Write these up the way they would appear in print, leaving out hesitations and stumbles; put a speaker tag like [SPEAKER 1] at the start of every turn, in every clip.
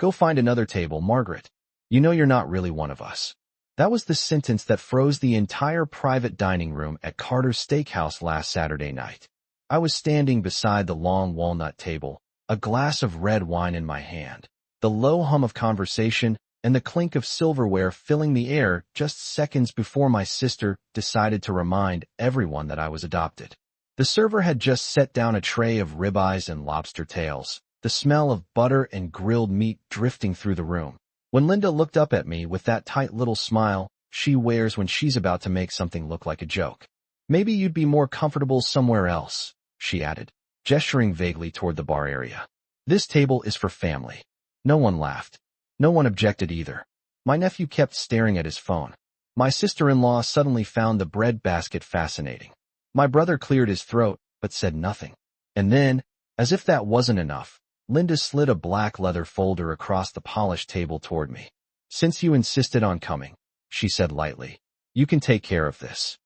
[SPEAKER 1] Go find another table, Margaret. You know you're not really one of us." That was the sentence that froze the entire private dining room at Carter's Steakhouse last Saturday night. I was standing beside the long walnut table, a glass of red wine in my hand, the low hum of conversation and the clink of silverware filling the air just seconds before my sister decided to remind everyone that I was adopted. The server had just set down a tray of ribeyes and lobster tails, the smell of butter and grilled meat drifting through the room. When Linda looked up at me with that tight little smile she wears when she's about to make something look like a joke. "Maybe you'd be more comfortable somewhere else," she added, gesturing vaguely toward the bar area. "This table is for family." No one laughed. No one objected either. My nephew kept staring at his phone. My sister-in-law suddenly found the bread basket fascinating. My brother cleared his throat, but said nothing. And then, as if that wasn't enough, Linda slid a black leather folder across the polished table toward me. "Since you insisted on coming," she said lightly, "you can take care of this."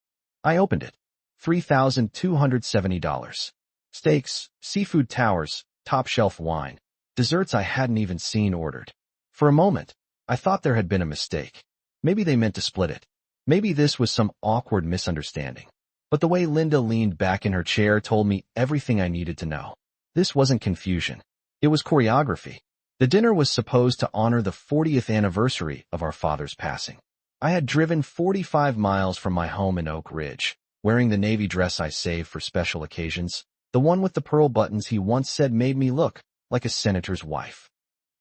[SPEAKER 1] I opened it. $3,270. Steaks, seafood towers, top-shelf wine, desserts I hadn't even seen ordered. For a moment, I thought there had been a mistake. Maybe they meant to split it. Maybe this was some awkward misunderstanding. But the way Linda leaned back in her chair told me everything I needed to know. This wasn't confusion. It was choreography. The dinner was supposed to honor the 40th anniversary of our father's passing. I had driven 45 miles from my home in Oak Ridge, wearing the navy dress I saved for special occasions, the one with the pearl buttons he once said made me look like a senator's wife.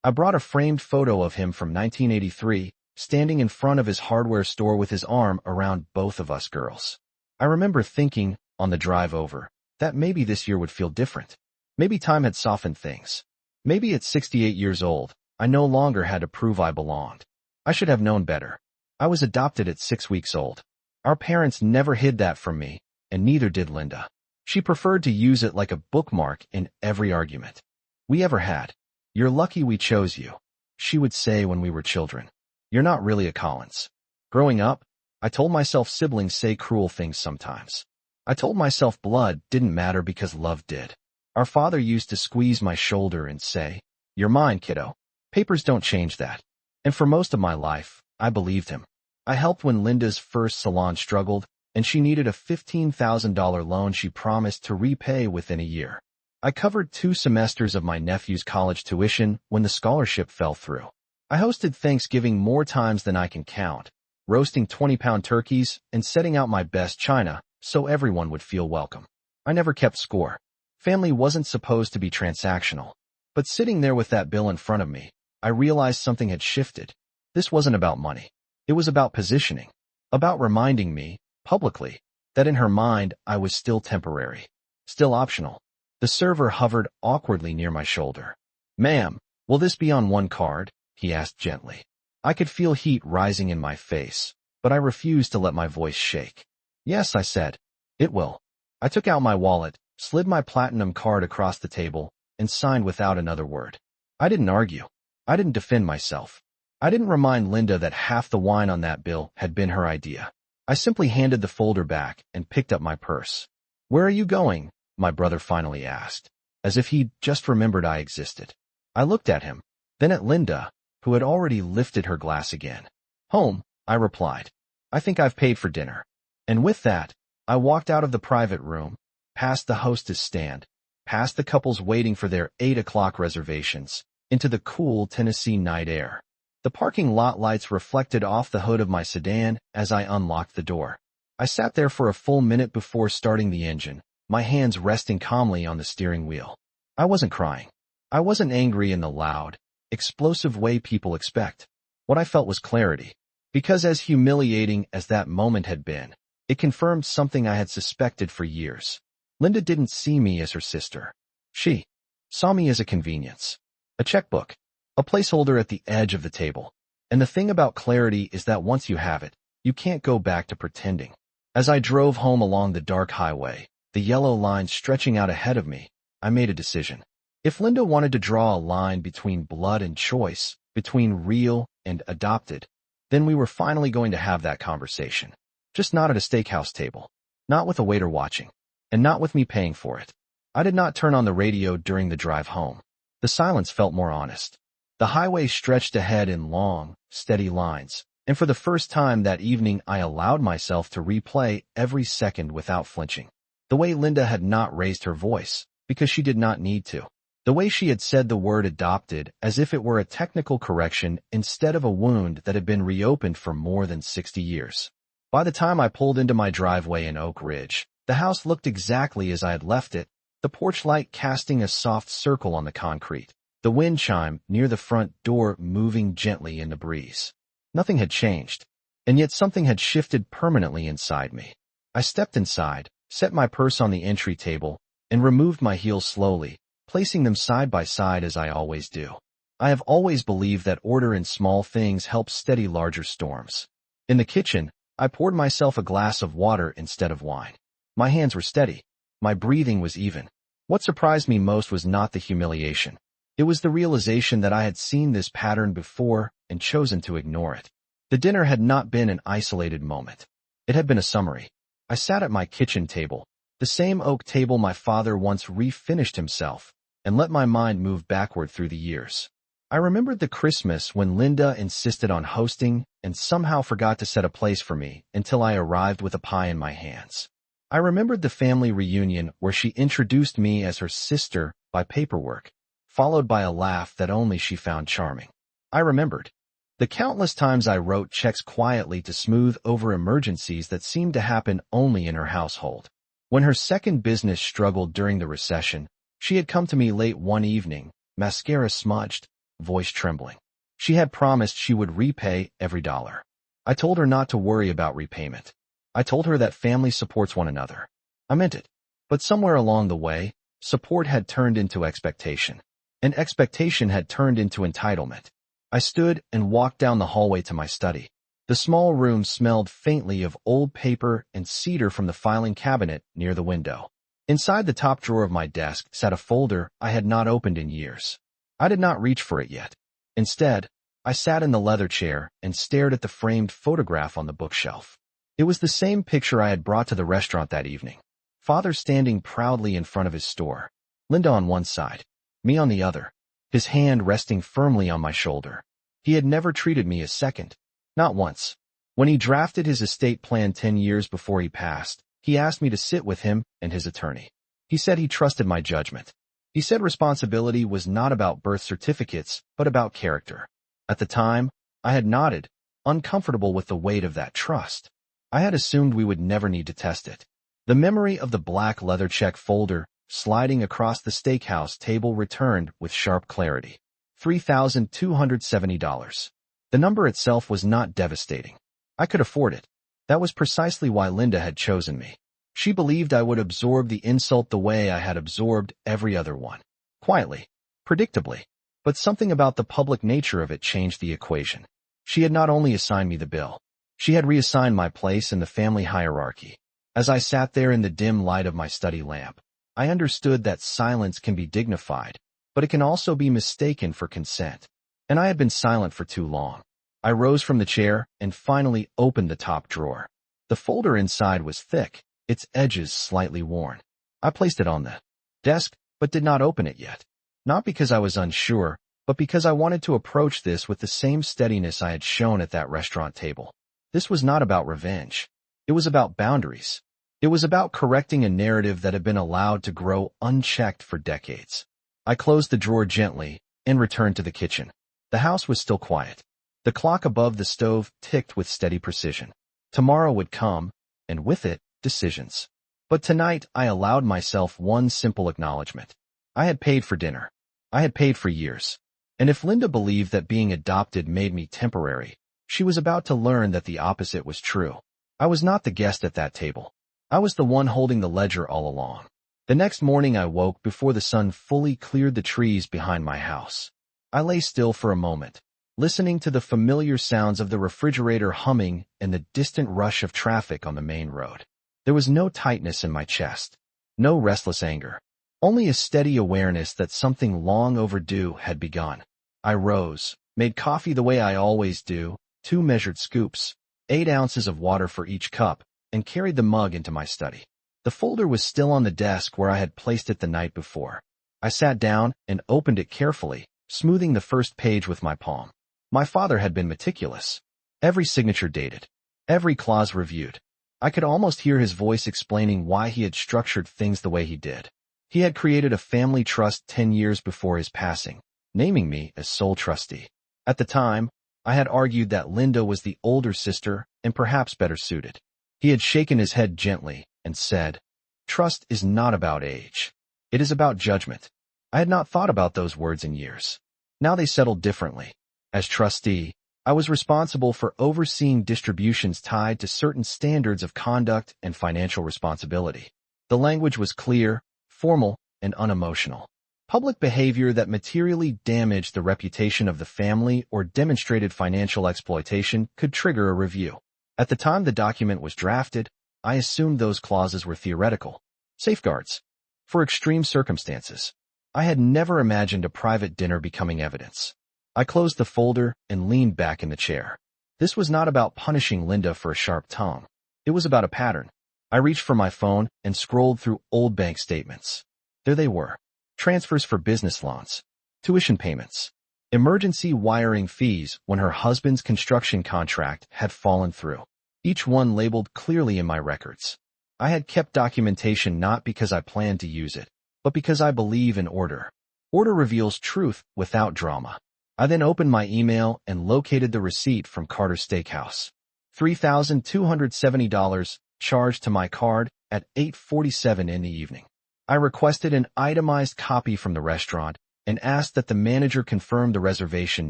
[SPEAKER 1] I brought a framed photo of him from 1983, standing in front of his hardware store with his arm around both of us girls. I remember thinking, on the drive over, that maybe this year would feel different. Maybe time had softened things. Maybe at 68 years old, I no longer had to prove I belonged. I should have known better. I was adopted at 6 weeks old. Our parents never hid that from me, and neither did Linda. She preferred to use it like a bookmark in every argument we ever had. "You're lucky we chose you," she would say when we were children. "You're not really a Collins." Growing up, I told myself siblings say cruel things sometimes. I told myself blood didn't matter because love did. Our father used to squeeze my shoulder and say, "You're mine, kiddo. Papers don't change that." And for most of my life, I believed him. I helped when Linda's first salon struggled, and she needed a $15,000 loan she promised to repay within a year. I covered 2 semesters of my nephew's college tuition when the scholarship fell through. I hosted Thanksgiving more times than I can count, roasting 20-pound turkeys and setting out my best china so everyone would feel welcome. I never kept score. Family wasn't supposed to be transactional. But sitting there with that bill in front of me, I realized something had shifted. This wasn't about money. It was about positioning. About reminding me, publicly, that in her mind I was still temporary. Still optional. The server hovered awkwardly near my shoulder. "Ma'am, will this be on one card?" he asked gently. I could feel heat rising in my face, but I refused to let my voice shake. "Yes," I said. "It will." I took out my wallet, slid my platinum card across the table, and signed without another word. I didn't argue. I didn't defend myself. I didn't remind Linda that half the wine on that bill had been her idea. I simply handed the folder back and picked up my purse. "Where are you going?" my brother finally asked, as if he'd just remembered I existed. I looked at him, then at Linda, who had already lifted her glass again. "Home," I replied. "I think I've paid for dinner." And with that, I walked out of the private room, past the hostess stand, past the couples waiting for their 8 o'clock reservations, into the cool Tennessee night air. The parking lot lights reflected off the hood of my sedan as I unlocked the door. I sat there for a full minute before starting the engine, my hands resting calmly on the steering wheel. I wasn't crying. I wasn't angry in the loud, explosive way people expect. What I felt was clarity. Because as humiliating as that moment had been, it confirmed something I had suspected for years. Linda didn't see me as her sister. She saw me as a convenience. A checkbook. A placeholder at the edge of the table. And the thing about clarity is that once you have it, you can't go back to pretending. As I drove home along the dark highway, the yellow line stretching out ahead of me, I made a decision. If Linda wanted to draw a line between blood and choice, between real and adopted, then we were finally going to have that conversation. Just not at a steakhouse table. Not with a waiter watching. And not with me paying for it. I did not turn on the radio during the drive home. The silence felt more honest. The highway stretched ahead in long, steady lines, and for the first time that evening I allowed myself to replay every second without flinching. The way Linda had not raised her voice, because she did not need to. The way she had said the word adopted as if it were a technical correction instead of a wound that had been reopened for more than 60 years. By the time I pulled into my driveway in Oak Ridge, the house looked exactly as I had left it, the porch light casting a soft circle on the concrete, the wind chime near the front door moving gently in the breeze. Nothing had changed, and yet something had shifted permanently inside me. I stepped inside, set my purse on the entry table, and removed my heels slowly, placing them side by side as I always do. I have always believed that order in small things helps steady larger storms. In the kitchen, I poured myself a glass of water instead of wine. My hands were steady. My breathing was even. What surprised me most was not the humiliation. It was the realization that I had seen this pattern before and chosen to ignore it. The dinner had not been an isolated moment. It had been a summary. I sat at my kitchen table, the same oak table my father once refinished himself, and let my mind move backward through the years. I remembered the Christmas when Linda insisted on hosting and somehow forgot to set a place for me until I arrived with a pie in my hands. I remembered the family reunion where she introduced me as her sister by paperwork, followed by a laugh that only she found charming. I remembered the countless times I wrote checks quietly to smooth over emergencies that seemed to happen only in her household. When her second business struggled during the recession, she had come to me late one evening, mascara smudged, voice trembling. She had promised she would repay every dollar. I told her not to worry about repayment. I told her that family supports one another. I meant it. But somewhere along the way, support had turned into expectation. And expectation had turned into entitlement. I stood and walked down the hallway to my study. The small room smelled faintly of old paper and cedar from the filing cabinet near the window. Inside the top drawer of my desk sat a folder I had not opened in years. I did not reach for it yet. Instead, I sat in the leather chair and stared at the framed photograph on the bookshelf. It was the same picture I had brought to the restaurant that evening. Father standing proudly in front of his store. Linda on one side, me on the other, his hand resting firmly on my shoulder. He had never treated me as second. Not once. When he drafted his estate plan 10 years before he passed, he asked me to sit with him and his attorney. He said he trusted my judgment. He said responsibility was not about birth certificates, but about character. At the time, I had nodded, uncomfortable with the weight of that trust. I had assumed we would never need to test it. The memory of the black leather check folder sliding across the steakhouse table returned with sharp clarity. $3,270. The number itself was not devastating. I could afford it. That was precisely why Linda had chosen me. She believed I would absorb the insult the way I had absorbed every other one. Quietly, predictably. But something about the public nature of it changed the equation. She had not only assigned me the bill, she had reassigned my place in the family hierarchy. As I sat there in the dim light of my study lamp, I understood that silence can be dignified, but it can also be mistaken for consent. And I had been silent for too long. I rose from the chair and finally opened the top drawer. The folder inside was thick, its edges slightly worn. I placed it on the desk, but did not open it yet. Not because I was unsure, but because I wanted to approach this with the same steadiness I had shown at that restaurant table. This was not about revenge. It was about boundaries. It was about correcting a narrative that had been allowed to grow unchecked for decades. I closed the drawer gently and returned to the kitchen. The house was still quiet. The clock above the stove ticked with steady precision. Tomorrow would come, and with it, decisions. But tonight I allowed myself one simple acknowledgement. I had paid for dinner. I had paid for years. And if Linda believed that being adopted made me temporary, she was about to learn that the opposite was true. I was not the guest at that table. I was the one holding the ledger all along. The next morning I woke before the sun fully cleared the trees behind my house. I lay still for a moment, listening to the familiar sounds of the refrigerator humming and the distant rush of traffic on the main road. There was no tightness in my chest, no restless anger, only a steady awareness that something long overdue had begun. I rose, made coffee the way I always do, 2 measured scoops, 8 ounces of water for each cup, and carried the mug into my study. The folder was still on the desk where I had placed it the night before. I sat down and opened it carefully, smoothing the first page with my palm. My father had been meticulous. Every signature dated. Every clause reviewed. I could almost hear his voice explaining why he had structured things the way he did. He had created a family trust 10 years before his passing, naming me as sole trustee. At the time, I had argued that Linda was the older sister and perhaps better suited. He had shaken his head gently and said, "Trust is not about age. It is about judgment." I had not thought about those words in years. Now they settled differently. As trustee, I was responsible for overseeing distributions tied to certain standards of conduct and financial responsibility. The language was clear, formal, and unemotional. Public behavior that materially damaged the reputation of the family or demonstrated financial exploitation could trigger a review. At the time the document was drafted, I assumed those clauses were theoretical. Safeguards. For extreme circumstances. I had never imagined a private dinner becoming evidence. I closed the folder and leaned back in the chair. This was not about punishing Linda for a sharp tongue. It was about a pattern. I reached for my phone and scrolled through old bank statements. There they were. Transfers for business loans, tuition payments, emergency wiring fees when her husband's construction contract had fallen through. Each one labeled clearly in my records. I had kept documentation not because I planned to use it, but because I believe in order. Order reveals truth without drama. I then opened my email and located the receipt from Carter's Steakhouse. $3,270 charged to my card at 8:47 in the evening. I requested an itemized copy from the restaurant and asked that the manager confirm the reservation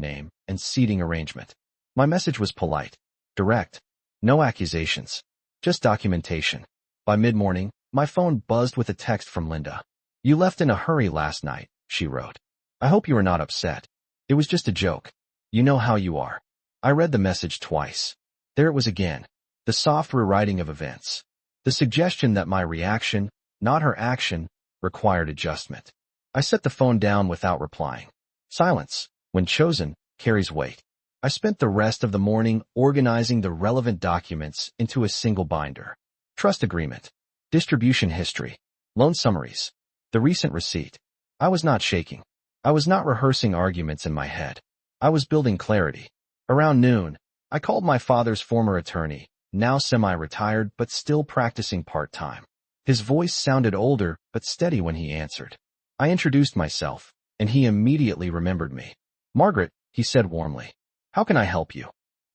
[SPEAKER 1] name and seating arrangement. My message was polite, direct, no accusations, just documentation. By mid-morning, my phone buzzed with a text from Linda. "You left in a hurry last night," she wrote. "I hope you are not upset. It was just a joke. You know how you are." I read the message twice. There it was again, the soft rewriting of events. The suggestion that my reaction, not her action, required adjustment. I set the phone down without replying. Silence, when chosen, carries weight. I spent the rest of the morning organizing the relevant documents into a single binder. Trust agreement, distribution history, loan summaries, the recent receipt. I was not shaking. I was not rehearsing arguments in my head. I was building clarity. Around noon, I called my father's former attorney, now semi-retired but still practicing part-time. His voice sounded older but steady when he answered. I introduced myself, and he immediately remembered me. "Margaret," he said warmly, "how can I help you?"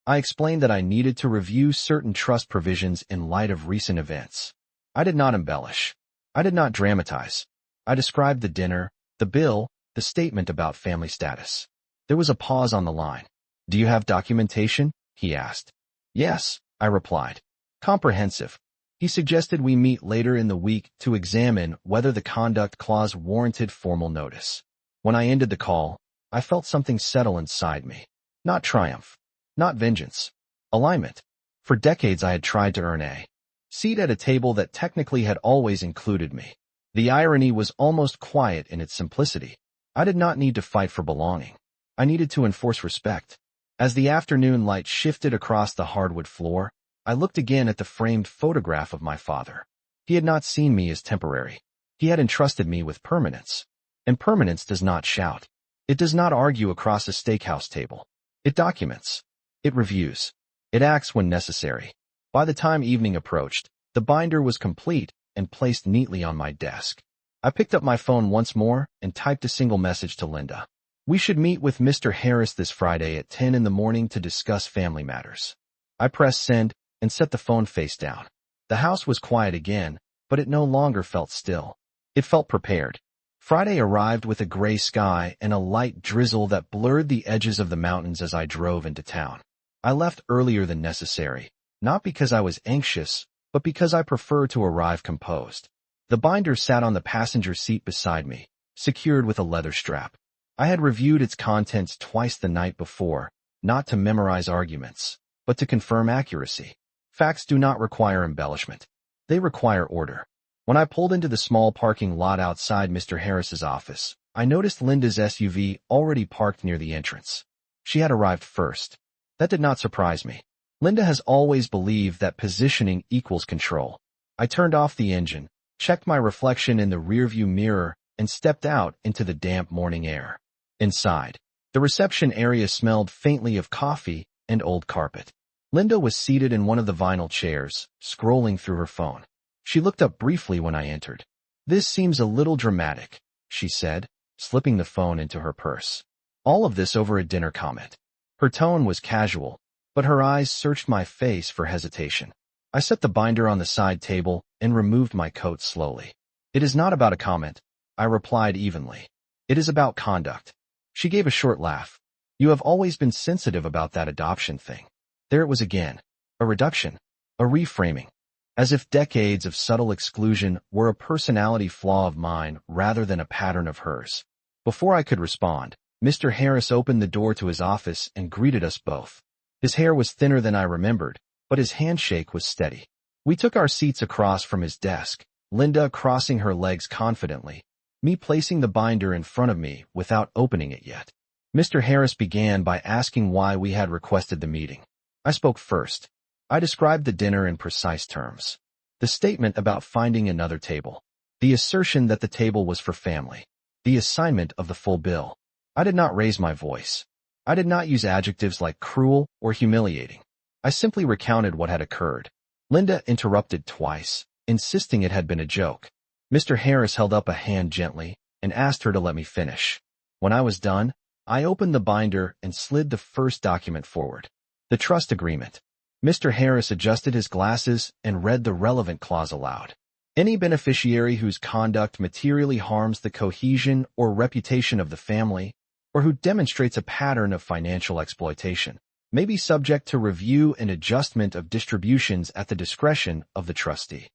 [SPEAKER 1] I explained that I needed to review certain trust provisions in light of recent events. I did not embellish. I did not dramatize. I described the dinner, the bill, the statement about family status. There was a pause on the line. "Do you have documentation?" he asked. "Yes," I replied. "Comprehensive." He suggested we meet later in the week to examine whether the conduct clause warranted formal notice. When I ended the call, I felt something settle inside me. Not triumph. Not vengeance. Alignment. For decades I had tried to earn a seat at a table that technically had always included me. The irony was almost quiet in its simplicity. I did not need to fight for belonging. I needed to enforce respect. As the afternoon light shifted across the hardwood floor, I looked again at the framed photograph of my father. He had not seen me as temporary. He had entrusted me with permanence. And permanence does not shout. It does not argue across a steakhouse table. It documents. It reviews. It acts when necessary. By the time evening approached, the binder was complete and placed neatly on my desk. I picked up my phone once more and typed a single message to Linda. "We should meet with Mr. Harris this Friday at 10 in the morning to discuss family matters." I pressed send and set the phone face down. The house was quiet again, but it no longer felt still. It felt prepared. Friday arrived with a gray sky and a light drizzle that blurred the edges of the mountains as I drove into town. I left earlier than necessary, not because I was anxious, but because I prefer to arrive composed. The binder sat on the passenger seat beside me, secured with a leather strap. I had reviewed its contents twice the night before, not to memorize arguments, but to confirm accuracy. Facts do not require embellishment. They require order. When I pulled into the small parking lot outside Mr. Harris's office, I noticed Linda's SUV already parked near the entrance. She had arrived first. That did not surprise me. Linda has always believed that positioning equals control. I turned off the engine, checked my reflection in the rearview mirror, and stepped out into the damp morning air. Inside, the reception area smelled faintly of coffee and old carpet. Linda was seated in one of the vinyl chairs, scrolling through her phone. She looked up briefly when I entered. "This seems a little dramatic," she said, slipping the phone into her purse. "All of this over a dinner comment." Her tone was casual, but her eyes searched my face for hesitation. I set the binder on the side table and removed my coat slowly. "It is not about a comment," I replied evenly. "It is about conduct." She gave a short laugh. "You have always been sensitive about that adoption thing." There it was again. A reduction. A reframing. As if decades of subtle exclusion were a personality flaw of mine rather than a pattern of hers. Before I could respond, Mr. Harris opened the door to his office and greeted us both. His hair was thinner than I remembered, but his handshake was steady. We took our seats across from his desk, Linda crossing her legs confidently, me placing the binder in front of me without opening it yet. Mr. Harris began by asking why we had requested the meeting. I spoke first. I described the dinner in precise terms. The statement about finding another table. The assertion that the table was for family. The assignment of the full bill. I did not raise my voice. I did not use adjectives like cruel or humiliating. I simply recounted what had occurred. Linda interrupted twice, insisting it had been a joke. Mr. Harris held up a hand gently and asked her to let me finish. When I was done, I opened the binder and slid the first document forward. The trust agreement. Mr. Harris adjusted his glasses and read the relevant clause aloud. Any beneficiary whose conduct materially harms the cohesion or reputation of the family, or who demonstrates a pattern of financial exploitation, may be subject to review and adjustment of distributions at the discretion of the trustee.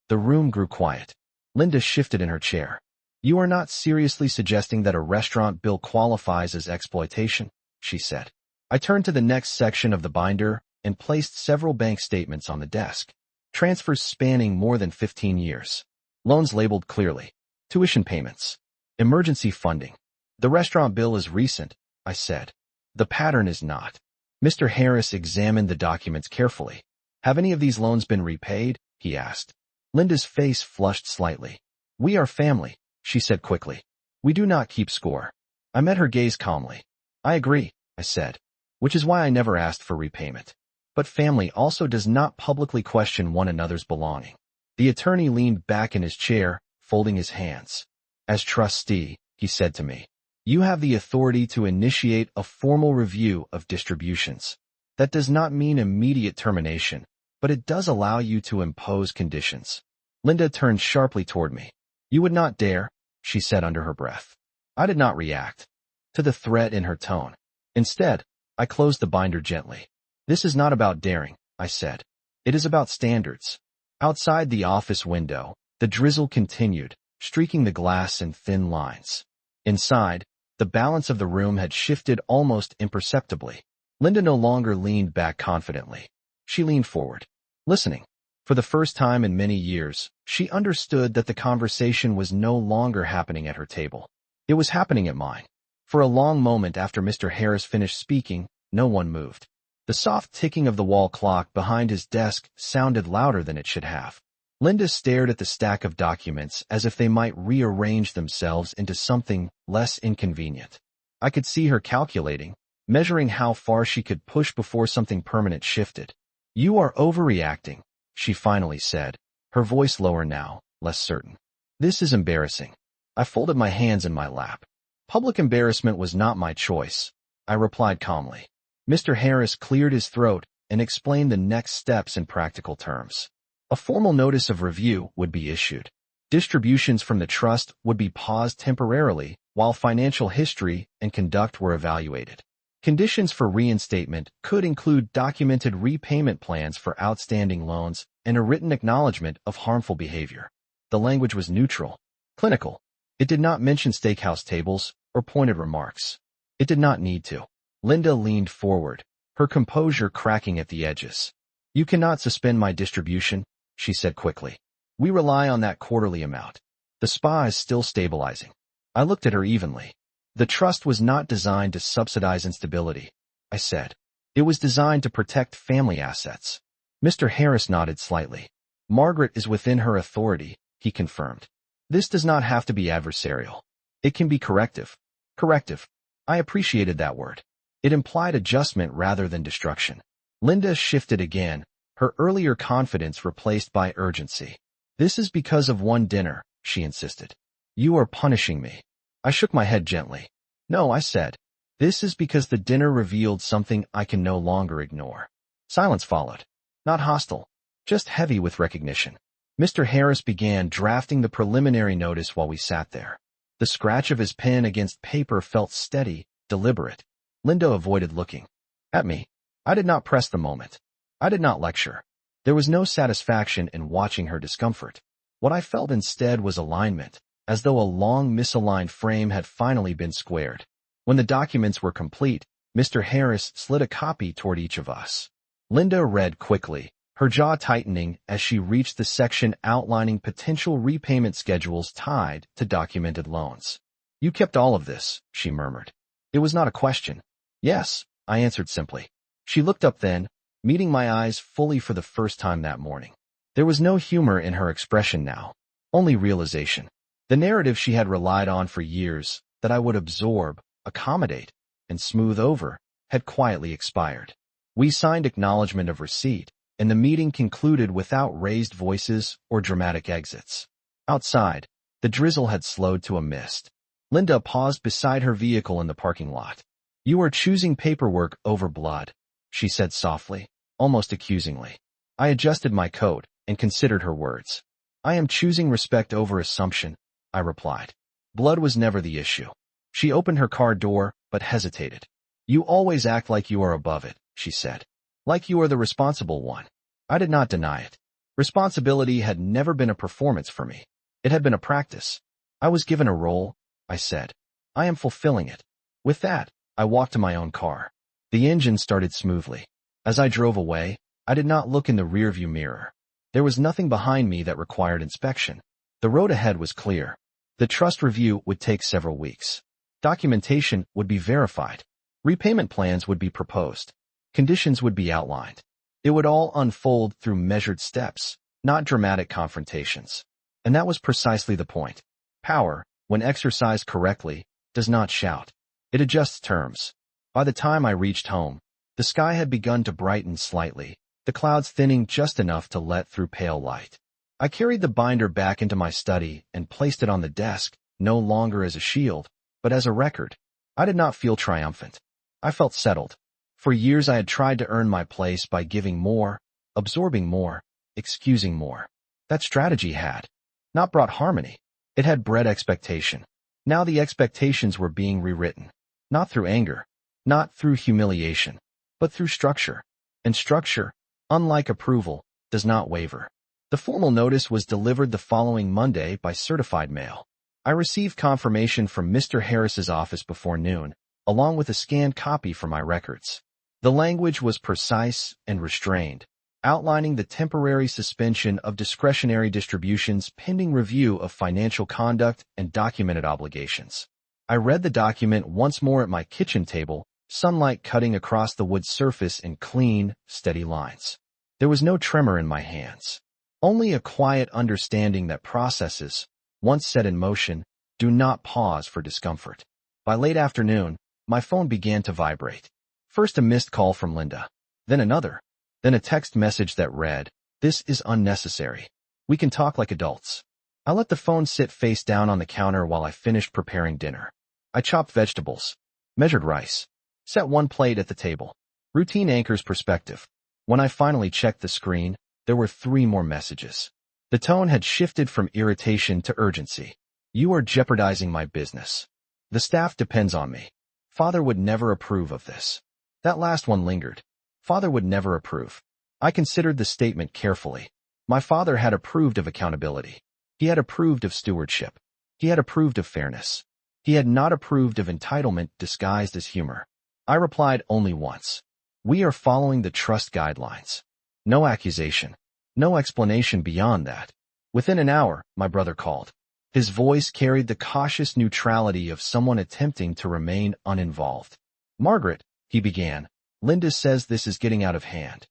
[SPEAKER 1] The room grew quiet. Linda shifted in her chair. "You are not seriously suggesting that a restaurant bill qualifies as exploitation?" she said. I turned to the next section of the binder and placed several bank statements on the desk. Transfers spanning more than 15 years. Loans labeled clearly. Tuition payments. Emergency funding. "The restaurant bill is recent," I said. "The pattern is not." Mr. Harris examined the documents carefully. "Have any of these loans been repaid?" he asked. Linda's face flushed slightly. "We are family," she said quickly. "We do not keep score." I met her gaze calmly. "I agree," I said. "Which is why I never asked for repayment. But family also does not publicly question one another's belonging." The attorney leaned back in his chair, folding his hands. "As trustee," he said to me, "you have the authority to initiate a formal review of distributions. That does not mean immediate termination, but it does allow you to impose conditions." Linda turned sharply toward me. "You would not dare," she said under her breath. I did not react to the threat in her tone. Instead, I closed the binder gently. "This is not about daring," I said. "It is about standards." Outside the office window, the drizzle continued, streaking the glass in thin lines. Inside, the balance of the room had shifted almost imperceptibly. Linda no longer leaned back confidently. She leaned forward, listening. For the first time in many years, she understood that the conversation was no longer happening at her table. It was happening at mine. For a long moment after Mr. Harris finished speaking, no one moved. The soft ticking of the wall clock behind his desk sounded louder than it should have. Linda stared at the stack of documents as if they might rearrange themselves into something less inconvenient. I could see her calculating, measuring how far she could push before something permanent shifted. "You are overreacting," she finally said, her voice lower now, less certain. "This is embarrassing." I folded my hands in my lap. Public embarrassment was not my choice, I replied calmly. Mr. Harris cleared his throat and explained the next steps in practical terms. A formal notice of review would be issued. Distributions from the trust would be paused temporarily while financial history and conduct were evaluated. Conditions for reinstatement could include documented repayment plans for outstanding loans and a written acknowledgement of harmful behavior. The language was neutral, clinical. It did not mention steakhouse tables or pointed remarks. It did not need to. Linda leaned forward, her composure cracking at the edges. "You cannot suspend my distribution," she said quickly. "We rely on that quarterly amount. The spa is still stabilizing." I looked at her evenly. "The trust was not designed to subsidize instability," I said. "It was designed to protect family assets." Mr. Harris nodded slightly. "Margaret is within her authority," he confirmed. "This does not have to be adversarial. It can be corrective." Corrective. I appreciated that word. It implied adjustment rather than destruction. Linda shifted again, her earlier confidence replaced by urgency. This is because of one dinner, she insisted. You are punishing me. I shook my head gently. No, I said. This is because the dinner revealed something I can no longer ignore. Silence followed. Not hostile, just heavy with recognition. Mr. Harris began drafting the preliminary notice while we sat there. The scratch of his pen against paper felt steady, deliberate. Linda avoided looking at me. I did not press the moment. I did not lecture. There was no satisfaction in watching her discomfort. What I felt instead was alignment, as though a long misaligned frame had finally been squared. When the documents were complete, Mr. Harris slid a copy toward each of us. Linda read quickly, her jaw tightening as she reached the section outlining potential repayment schedules tied to documented loans. You kept all of this, she murmured. It was not a question. Yes, I answered simply. She looked up then, meeting my eyes fully for the first time that morning. There was no humor in her expression now, only realization. The narrative she had relied on for years, that I would absorb, accommodate, and smooth over, had quietly expired. We signed acknowledgement of receipt, and the meeting concluded without raised voices or dramatic exits. Outside, the drizzle had slowed to a mist. Linda paused beside her vehicle in the parking lot. You are choosing paperwork over blood, she said softly, almost accusingly. I adjusted my coat and considered her words. I am choosing respect over assumption, I replied. Blood was never the issue. She opened her car door, but hesitated. You always act like you are above it, she said. Like you are the responsible one. I did not deny it. Responsibility had never been a performance for me. It had been a practice. I was given a role, I said. I am fulfilling it. With that, I walked to my own car. The engine started smoothly. As I drove away, I did not look in the rearview mirror. There was nothing behind me that required inspection. The road ahead was clear. The trust review would take several weeks. Documentation would be verified. Repayment plans would be proposed. Conditions would be outlined. It would all unfold through measured steps, not dramatic confrontations. And that was precisely the point. Power, when exercised correctly, does not shout. It adjusts terms. By the time I reached home, the sky had begun to brighten slightly, the clouds thinning just enough to let through pale light. I carried the binder back into my study and placed it on the desk, no longer as a shield, but as a record. I did not feel triumphant. I felt settled. For years I had tried to earn my place by giving more, absorbing more, excusing more. That strategy had not brought harmony. It had bred expectation. Now the expectations were being rewritten. Not through anger, not through humiliation, but through structure. And structure, unlike approval, does not waver. The formal notice was delivered the following Monday by certified mail. I received confirmation from Mr. Harris's office before noon, along with a scanned copy for my records. The language was precise and restrained, outlining the temporary suspension of discretionary distributions pending review of financial conduct and documented obligations. I read the document once more at my kitchen table, sunlight cutting across the wood surface in clean, steady lines. There was no tremor in my hands. Only a quiet understanding that processes, once set in motion, do not pause for discomfort. By late afternoon, my phone began to vibrate. First a missed call from Linda, then another, then a text message that read, "This is unnecessary. We can talk like adults." I let the phone sit face down on the counter while I finished preparing dinner. I chopped vegetables, measured rice, set one plate at the table. Routine anchors perspective. When I finally checked the screen, there were 3 more messages. The tone had shifted from irritation to urgency. You are jeopardizing my business. The staff depends on me. Father would never approve of this. That last one lingered. Father would never approve. I considered the statement carefully. My father had approved of accountability. He had approved of stewardship. He had approved of fairness. He had not approved of entitlement disguised as humor. I replied only once. We are following the trust guidelines. No accusation. No explanation beyond that. Within an hour, my brother called. His voice carried the cautious neutrality of someone attempting to remain uninvolved. Margaret, he began, Linda says this is getting out of hand.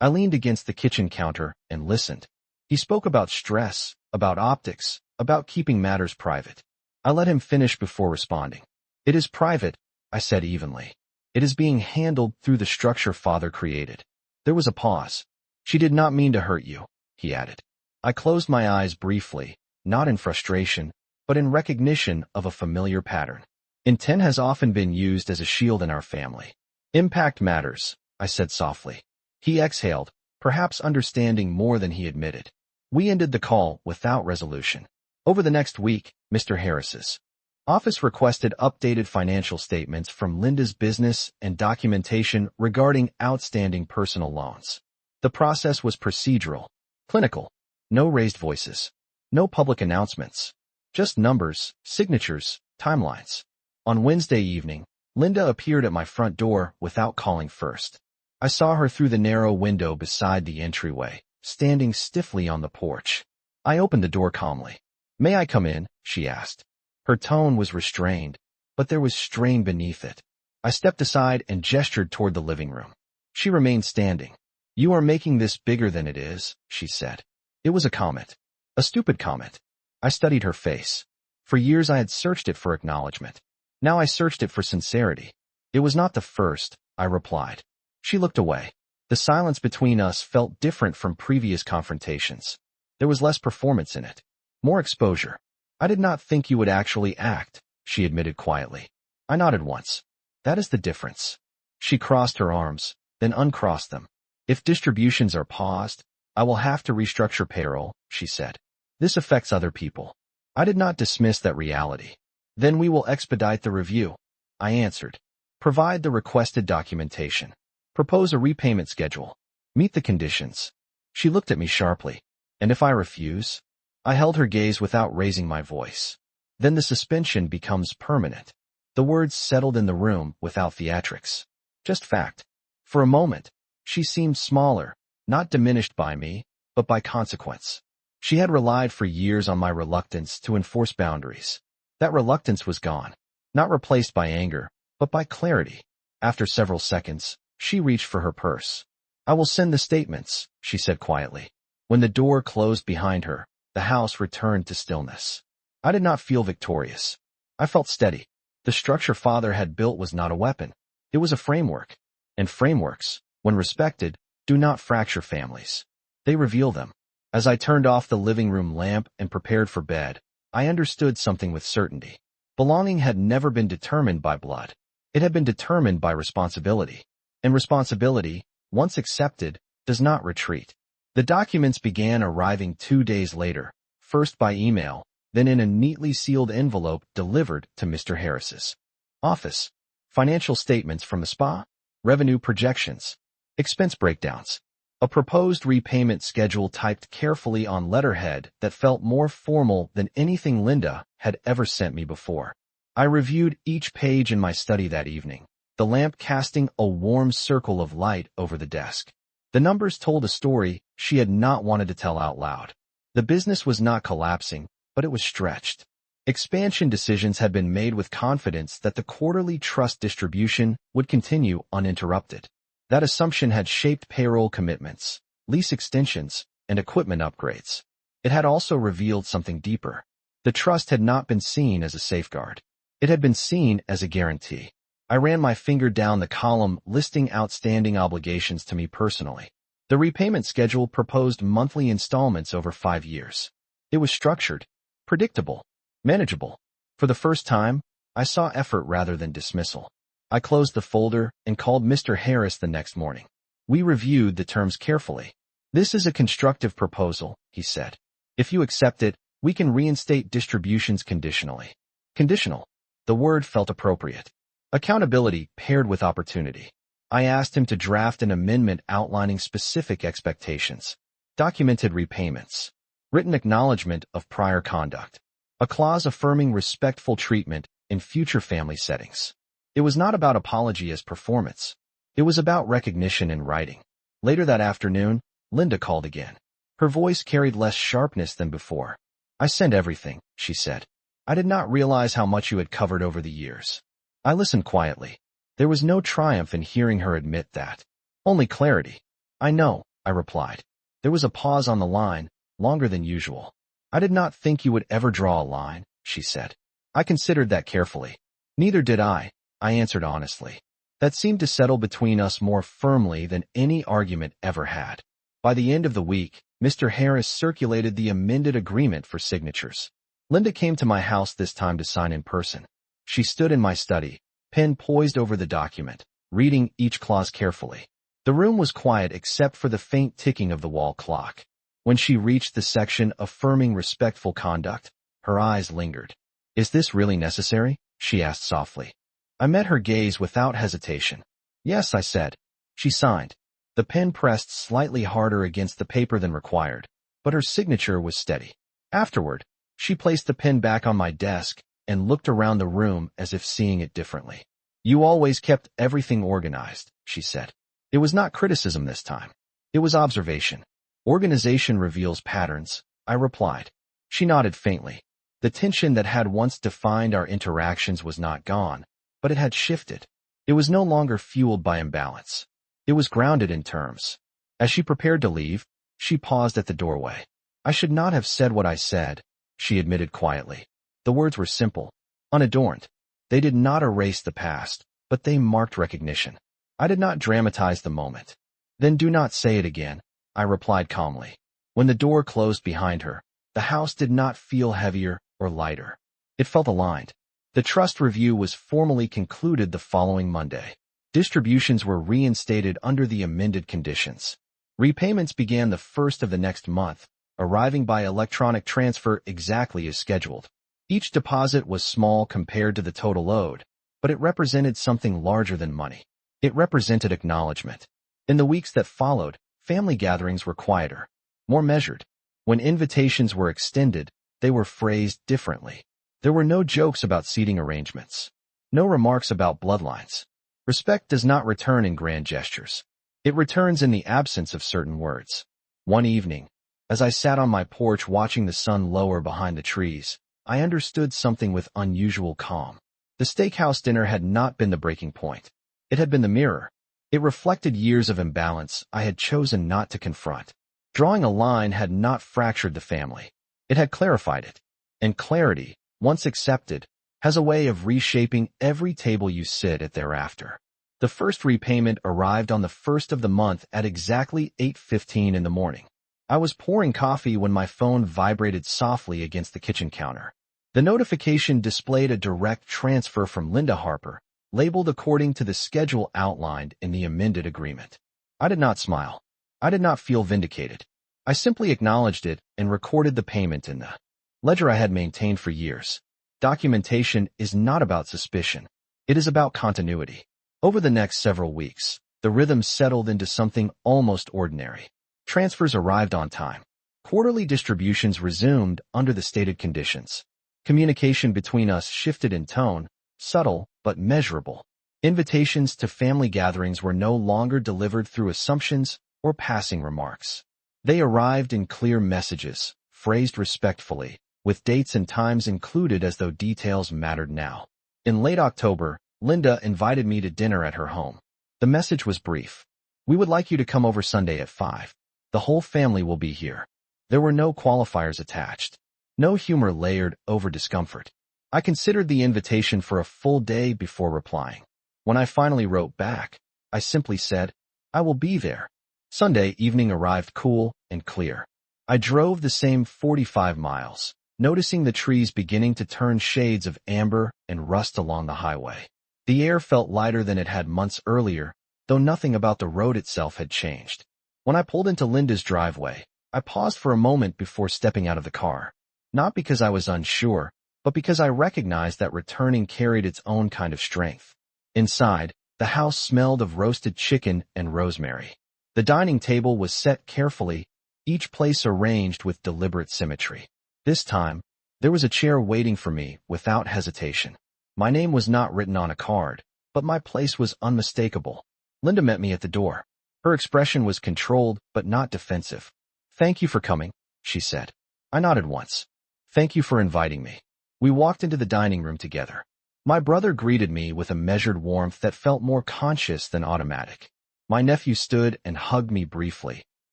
[SPEAKER 1] I leaned against the kitchen counter and listened. He spoke about stress, about optics, about keeping matters private. I let him finish before responding. It is private, I said evenly. It is being handled through the structure Father created. There was a pause. She did not mean to hurt you, he added. I closed my eyes briefly, not in frustration, but in recognition of a familiar pattern. Intent has often been used as a shield in our family. Impact matters, I said softly. He exhaled, perhaps understanding more than he admitted. We ended the call without resolution. Over the next week, Mr. Harris's office requested updated financial statements from Linda's business and documentation regarding outstanding personal loans. The process was procedural, clinical. No raised voices. No public announcements. Just numbers, signatures, timelines. On Wednesday evening, Linda appeared at my front door without calling first. I saw her through the narrow window beside the entryway, standing stiffly on the porch. I opened the door calmly. "May I come in?" she asked. Her tone was restrained, but there was strain beneath it. I stepped aside and gestured toward the living room. She remained standing. "You are making this bigger than it is," she said. It was a comment. A stupid comment. I studied her face. For years I had searched it for acknowledgement. Now I searched it for sincerity. "It was not the first," I replied. She looked away. The silence between us felt different from previous confrontations. There was less performance in it. More exposure. "I did not think you would actually act," she admitted quietly. I nodded once. "That is the difference." She crossed her arms, then uncrossed them. "If distributions are paused, I will have to restructure payroll," she said. "This affects other people." I did not dismiss that reality. "Then we will expedite the review," I answered. "Provide the requested documentation. Propose a repayment schedule. Meet the conditions." She looked at me sharply. "And if I refuse?" I held her gaze without raising my voice. "Then the suspension becomes permanent." The words settled in the room without theatrics. Just fact. For a moment, she seemed smaller, not diminished by me, but by consequence. She had relied for years on my reluctance to enforce boundaries. That reluctance was gone, not replaced by anger, but by clarity. After several seconds, she reached for her purse. "I will send the statements," she said quietly. When the door closed behind her, the house returned to stillness. I did not feel victorious. I felt steady. The structure Father had built was not a weapon. It was a framework. And frameworks, when respected, do not fracture families. They reveal them. As I turned off the living room lamp and prepared for bed, I understood something with certainty. Belonging had never been determined by blood. It had been determined by responsibility. And responsibility, once accepted, does not retreat. The documents began arriving 2 days later, first by email, then in a neatly sealed envelope delivered to Mr. Harris's office. Financial statements from the spa, revenue projections, expense breakdowns. A proposed repayment schedule typed carefully on letterhead that felt more formal than anything Linda had ever sent me before. I reviewed each page in my study that evening, the lamp casting a warm circle of light over the desk. The numbers told a story she had not wanted to tell out loud. The business was not collapsing, but it was stretched. Expansion decisions had been made with confidence that the quarterly trust distribution would continue uninterrupted. That assumption had shaped payroll commitments, lease extensions, and equipment upgrades. It had also revealed something deeper. The trust had not been seen as a safeguard. It had been seen as a guarantee. I ran my finger down the column listing outstanding obligations to me personally. The repayment schedule proposed monthly installments over 5 years. It was structured, predictable, manageable. For the first time, I saw effort rather than dismissal. I closed the folder and called Mr. Harris the next morning. We reviewed the terms carefully. "This is a constructive proposal," he said. "If you accept it, we can reinstate distributions conditionally." Conditional. The word felt appropriate. Accountability paired with opportunity. I asked him to draft an amendment outlining specific expectations, documented repayments, written acknowledgement of prior conduct, a clause affirming respectful treatment in future family settings. It was not about apology as performance. It was about recognition in writing. Later that afternoon, Linda called again. Her voice carried less sharpness than before. "I sent everything," she said. "I did not realize how much you had covered over the years." I listened quietly. There was no triumph in hearing her admit that. Only clarity. "I know," I replied. There was a pause on the line, longer than usual. "I did not think you would ever draw a line," she said. I considered that carefully. Neither did I. I answered honestly. That seemed to settle between us more firmly than any argument ever had. By the end of the week, Mr. Harris circulated the amended agreement for signatures. Linda came to my house this time to sign in person. She stood in my study, pen poised over the document, reading each clause carefully. The room was quiet except for the faint ticking of the wall clock. When she reached the section affirming respectful conduct, her eyes lingered. "Is this really necessary?" she asked softly. I met her gaze without hesitation. "Yes," I said. She signed. The pen pressed slightly harder against the paper than required, but her signature was steady. Afterward, she placed the pen back on my desk and looked around the room as if seeing it differently. "You always kept everything organized," she said. It was not criticism this time. It was observation. "Organization reveals patterns," I replied. She nodded faintly. The tension that had once defined our interactions was not gone, but it had shifted. It was no longer fueled by imbalance. It was grounded in terms. As she prepared to leave, she paused at the doorway. "I should not have said what I said," she admitted quietly. The words were simple, unadorned. They did not erase the past, but they marked recognition. I did not dramatize the moment. "Then do not say it again," I replied calmly. When the door closed behind her, the house did not feel heavier or lighter. It felt aligned. The trust review was formally concluded the following Monday. Distributions were reinstated under the amended conditions. Repayments began the first of the next month, arriving by electronic transfer exactly as scheduled. Each deposit was small compared to the total owed, but it represented something larger than money. It represented acknowledgement. In the weeks that followed, family gatherings were quieter, more measured. When invitations were extended, they were phrased differently. There were no jokes about seating arrangements, no remarks about bloodlines. Respect does not return in grand gestures. It returns in the absence of certain words. One evening, as I sat on my porch watching the sun lower behind the trees, I understood something with unusual calm. The steakhouse dinner had not been the breaking point. It had been the mirror. It reflected years of imbalance I had chosen not to confront. Drawing a line had not fractured the family. It had clarified it. And clarity, once accepted, has a way of reshaping every table you sit at thereafter. The first repayment arrived on the first of the month at exactly 8:15 in the morning. I was pouring coffee when my phone vibrated softly against the kitchen counter. The notification displayed a direct transfer from Linda Harper, labeled according to the schedule outlined in the amended agreement. I did not smile. I did not feel vindicated. I simply acknowledged it and recorded the payment in the ledger I had maintained for years. Documentation is not about suspicion. It is about continuity. Over the next several weeks, the rhythm settled into something almost ordinary. Transfers arrived on time. Quarterly distributions resumed under the stated conditions. Communication between us shifted in tone, subtle but measurable. Invitations to family gatherings were no longer delivered through assumptions or passing remarks. They arrived in clear messages, phrased respectfully, with dates and times included as though details mattered now. In late October, Linda invited me to dinner at her home. The message was brief. "We would like you to come over Sunday at 5. The whole family will be here." There were no qualifiers attached. No humor layered over discomfort. I considered the invitation for a full day before replying. When I finally wrote back, I simply said, "I will be there." Sunday evening arrived cool and clear. I drove the same 45 miles, noticing the trees beginning to turn shades of amber and rust along the highway. The air felt lighter than it had months earlier, though nothing about the road itself had changed. When I pulled into Linda's driveway, I paused for a moment before stepping out of the car. Not because I was unsure, but because I recognized that returning carried its own kind of strength. Inside, the house smelled of roasted chicken and rosemary. The dining table was set carefully, each place arranged with deliberate symmetry. This time, there was a chair waiting for me without hesitation. My name was not written on a card, but my place was unmistakable. Linda met me at the door. Her expression was controlled but not defensive. "Thank you for coming," she said. I nodded once. "Thank you for inviting me." We walked into the dining room together. My brother greeted me with a measured warmth that felt more conscious than automatic. My nephew stood and hugged me briefly,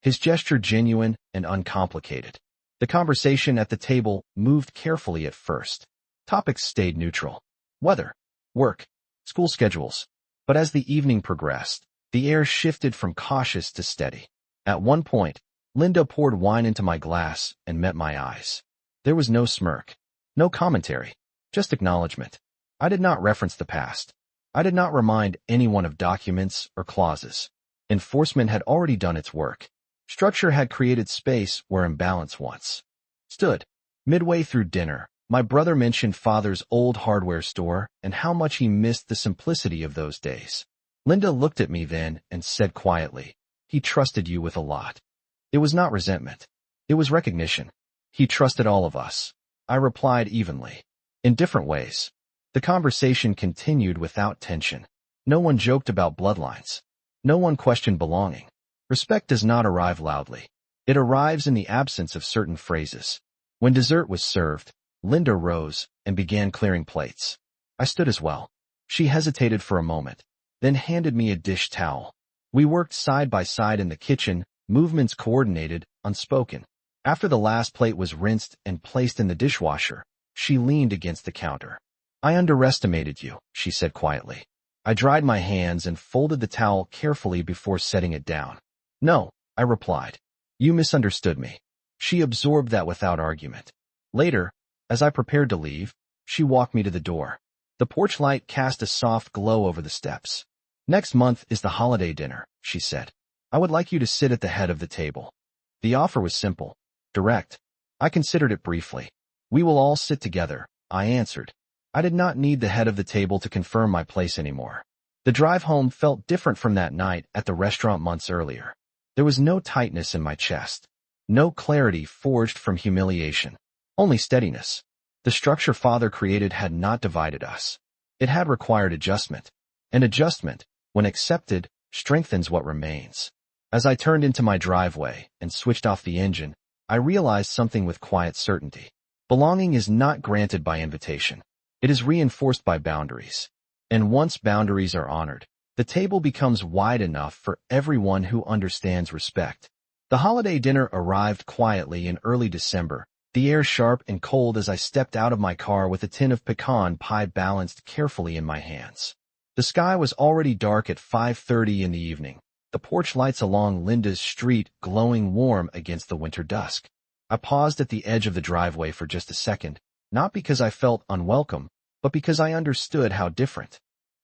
[SPEAKER 1] his gesture genuine and uncomplicated. The conversation at the table moved carefully at first. Topics stayed neutral. Weather, work, school schedules. But as the evening progressed, the air shifted from cautious to steady. At one point, Linda poured wine into my glass and met my eyes. There was no smirk, no commentary, just acknowledgement. I did not reference the past. I did not remind anyone of documents or clauses. Enforcement had already done its work. Structure had created space where imbalance once stood. Midway through dinner, my brother mentioned father's old hardware store and how much he missed the simplicity of those days. Linda looked at me then and said quietly, "He trusted you with a lot." It was not resentment. It was recognition. He trusted all of us. I replied evenly. In different ways. The conversation continued without tension. No one joked about bloodlines. No one questioned belonging. Respect does not arrive loudly. It arrives in the absence of certain phrases. When dessert was served, Linda rose and began clearing plates. I stood as well. She hesitated for a moment, then handed me a dish towel. We worked side by side in the kitchen, movements coordinated, unspoken. After the last plate was rinsed and placed in the dishwasher, she leaned against the counter. "I underestimated you," she said quietly. I dried my hands and folded the towel carefully before setting it down. "No," I replied. "You misunderstood me." She absorbed that without argument. Later, as I prepared to leave, she walked me to the door. The porch light cast a soft glow over the steps. "Next month is the holiday dinner," she said. "I would like you to sit at the head of the table." The offer was simple, direct. I considered it briefly. "We will all sit together," I answered. I did not need the head of the table to confirm my place anymore. The drive home felt different from that night at the restaurant months earlier. There was no tightness in my chest. No clarity forged from humiliation. Only steadiness. The structure father created had not divided us. It had required adjustment. And adjustment, when accepted, strengthens what remains. As I turned into my driveway and switched off the engine, I realized something with quiet certainty. Belonging is not granted by invitation. It is reinforced by boundaries. And once boundaries are honored, the table becomes wide enough for everyone who understands respect. The holiday dinner arrived quietly in early December, the air sharp and cold as I stepped out of my car with a tin of pecan pie balanced carefully in my hands. The sky was already dark at 5:30 in the evening, the porch lights along Linda's street glowing warm against the winter dusk. I paused at the edge of the driveway for just a second, not because I felt unwelcome, but because I understood how different.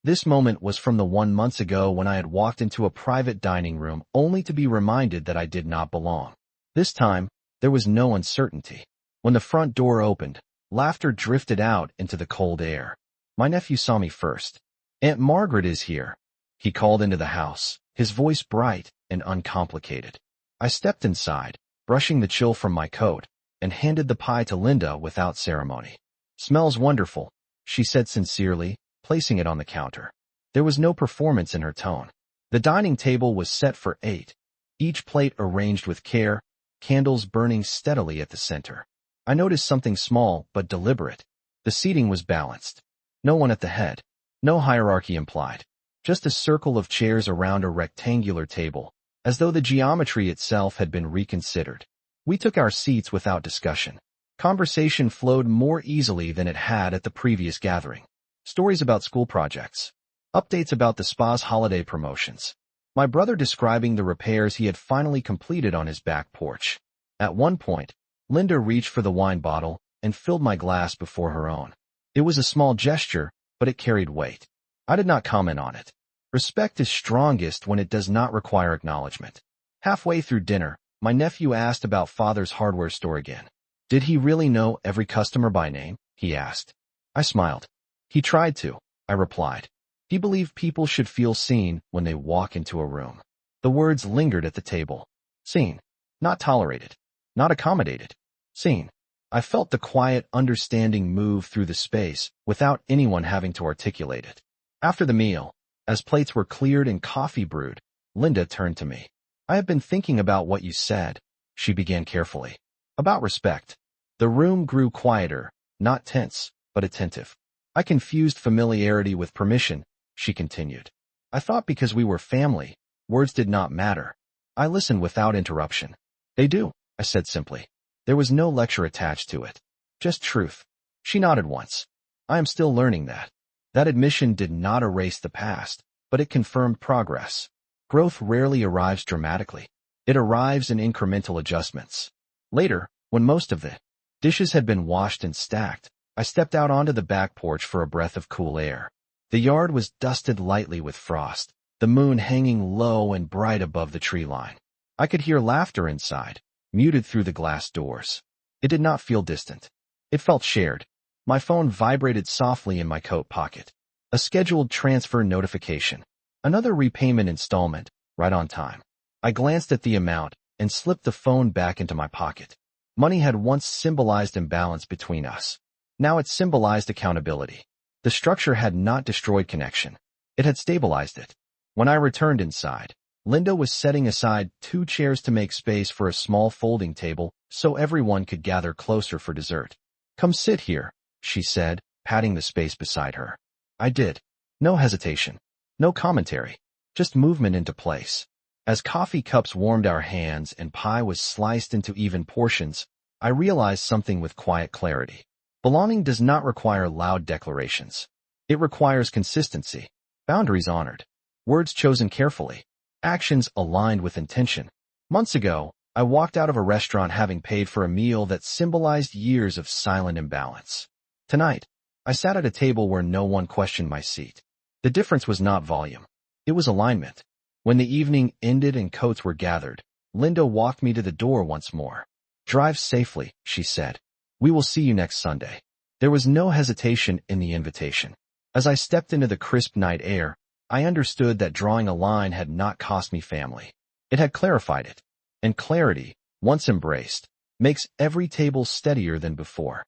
[SPEAKER 1] This moment was from the one months ago when I had walked into a private dining room only to be reminded that I did not belong. This time, there was no uncertainty. When the front door opened, laughter drifted out into the cold air. My nephew saw me first. "Aunt Margaret is here," he called into the house, his voice bright and uncomplicated. I stepped inside, brushing the chill from my coat, and handed the pie to Linda without ceremony. "Smells wonderful," she said sincerely, placing it on the counter. There was no performance in her tone. The dining table was set for 8, each plate arranged with care, candles burning steadily at the center. I noticed something small but deliberate. The seating was balanced. No one at the head. No hierarchy implied. Just a circle of chairs around a rectangular table, as though the geometry itself had been reconsidered. We took our seats without discussion. Conversation flowed more easily than it had at the previous gathering. Stories about school projects. Updates about the spa's holiday promotions. My brother describing the repairs he had finally completed on his back porch. At one point, Linda reached for the wine bottle and filled my glass before her own. It was a small gesture, but it carried weight. I did not comment on it. Respect is strongest when it does not require acknowledgement. Halfway through dinner, my nephew asked about father's hardware store again. Did he really know every customer by name? He asked. I smiled. He tried to, I replied. He believed people should feel seen when they walk into a room. The words lingered at the table. Seen. Not tolerated. Not accommodated. Seen. I felt the quiet understanding move through the space without anyone having to articulate it. After the meal, as plates were cleared and coffee brewed, Linda turned to me. I have been thinking about what you said, she began carefully. About respect. The room grew quieter, not tense, but attentive. I confused familiarity with permission, she continued. I thought because we were family, words did not matter. I listened without interruption. They do, I said simply. There was no lecture attached to it. Just truth. She nodded once. I am still learning that. That admission did not erase the past, but it confirmed progress. Growth rarely arrives dramatically. It arrives in incremental adjustments. Later, when most of the dishes had been washed and stacked, I stepped out onto the back porch for a breath of cool air. The yard was dusted lightly with frost, the moon hanging low and bright above the tree line. I could hear laughter inside, muted through the glass doors. It did not feel distant. It felt shared. My phone vibrated softly in my coat pocket. A scheduled transfer notification. Another repayment installment, right on time. I glanced at the amount and slipped the phone back into my pocket. Money had once symbolized imbalance between us. Now it symbolized accountability. The structure had not destroyed connection. It had stabilized it. When I returned inside, Linda was setting aside 2 chairs to make space for a small folding table so everyone could gather closer for dessert. "Come sit here," she said, patting the space beside her. I did. No hesitation. No commentary. Just movement into place. As coffee cups warmed our hands and pie was sliced into even portions, I realized something with quiet clarity. Belonging does not require loud declarations. It requires consistency, boundaries honored, words chosen carefully, actions aligned with intention. Months ago, I walked out of a restaurant having paid for a meal that symbolized years of silent imbalance. Tonight, I sat at a table where no one questioned my seat. The difference was not volume. It was alignment. When the evening ended and coats were gathered, Linda walked me to the door once more. "Drive safely," she said. "We will see you next Sunday." There was no hesitation in the invitation. As I stepped into the crisp night air, I understood that drawing a line had not cost me family. It had clarified it. And clarity, once embraced, makes every table steadier than before.